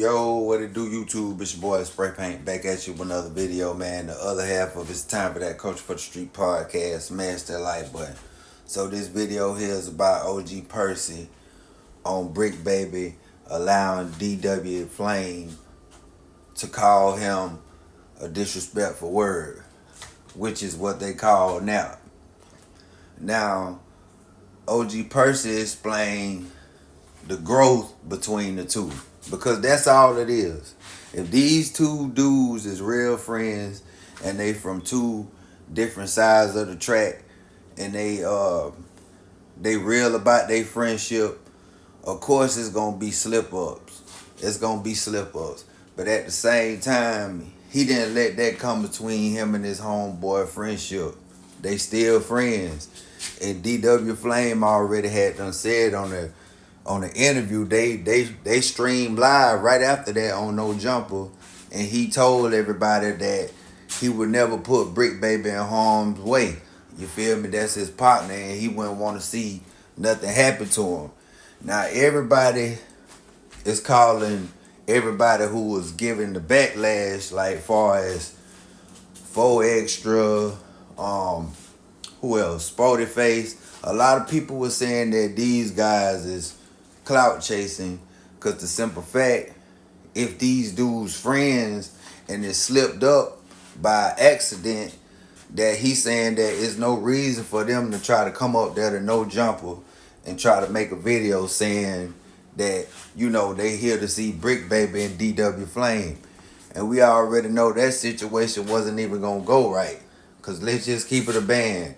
Yo, what it do, YouTube? It's your boy Spray Paint back at you with another video, man. The other half of It's Time for That Coach for the Street podcast. Smash that like button. So this video here is about OG Percy on Bricc Baby allowing DW Flame to call him a disrespectful word, which is what they call now. Now, OG Percy explained the growth between the two, because that's all it is. If these two dudes is real friends and they from two different sides of the track and they real about their friendship, of course it's gonna be slip ups. It's gonna be slip ups. But at the same time, he didn't let that come between him and his homeboy friendship. They still friends. And DW Flame already had done said on the interview, they streamed live right after that on No Jumper, and he told everybody that he would never put Bricc Baby in harm's way. You feel me? That's his partner, and he wouldn't want to see nothing happen to him. Now everybody is calling everybody who was giving the backlash, like far as 4Extra, who else? Sporty Face. A lot of people were saying that these guys is clout chasing, because the simple fact, if these dudes friends and it slipped up by accident, that he's saying that there's no reason for them to try to come up there to No Jumper and try to make a video saying that, you know, they here to see Bricc Baby and DW Flame. And we already know that situation wasn't even gonna go right, because let's just keep it a band.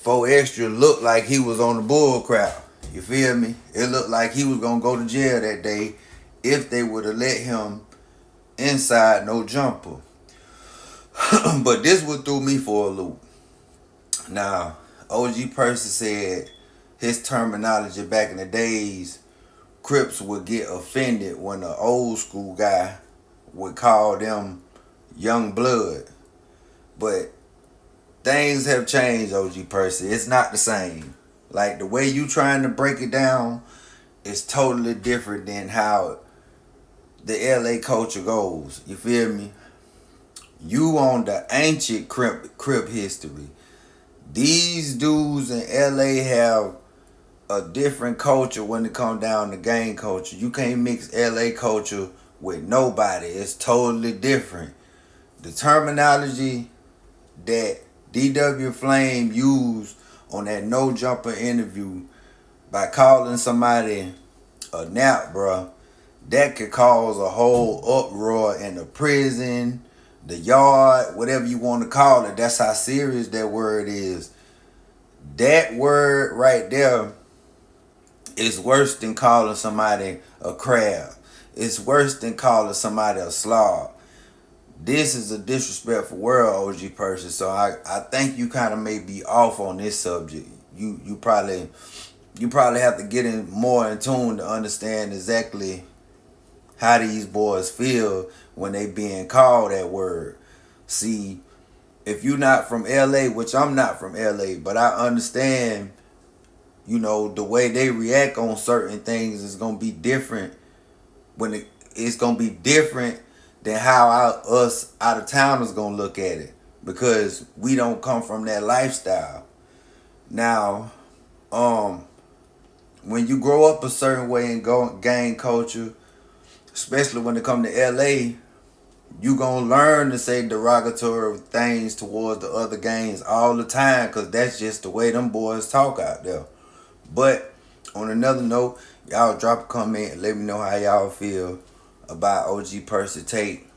4Extra looked like he was on the bull crowd. You feel me? It looked like he was going to go to jail that day if they would have let him inside No Jumper. But this would threw me for a loop. Now, OG Percy said his terminology back in the days, Crips would get offended when an old school guy would call them young blood. But things have changed, OG Percy. It's not the same. Like, the way you trying to break it down is totally different than how the LA culture goes. You feel me? You on the ancient Crip history. These dudes in LA have a different culture when it comes down to gang culture. You can't mix LA culture with nobody. It's totally different. The terminology that DW Flame used on that No Jumper interview by calling somebody a nap, bruh, that could cause a whole uproar in the prison, the yard, whatever you want to call it. That's how serious that word is. That word right there is worse than calling somebody a crab. It's worse than calling somebody a slob. This is a disrespectful word, OG Percy. So I think you kind of may be off on this subject. You probably have to get in more in tune to understand exactly how these boys feel when they being called that word. See, if you're not from LA, which I'm not from LA, but I understand, you know, the way they react on certain things is gonna be different when it's gonna be different than how us out of towners gonna look at it, because we don't come from that lifestyle. Now, when you grow up a certain way in gang culture, especially when it come to LA, you gonna learn to say derogatory things towards the other gangs all the time, because that's just the way them boys talk out there. But on another note, y'all drop a comment and let me know how y'all feel about OG Percy take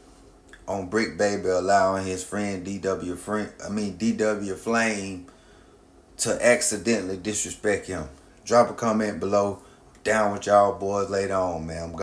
on Bricc Baby allowing his friend DW Flame to accidentally disrespect him. Drop a comment below. Down with y'all boys later on, man.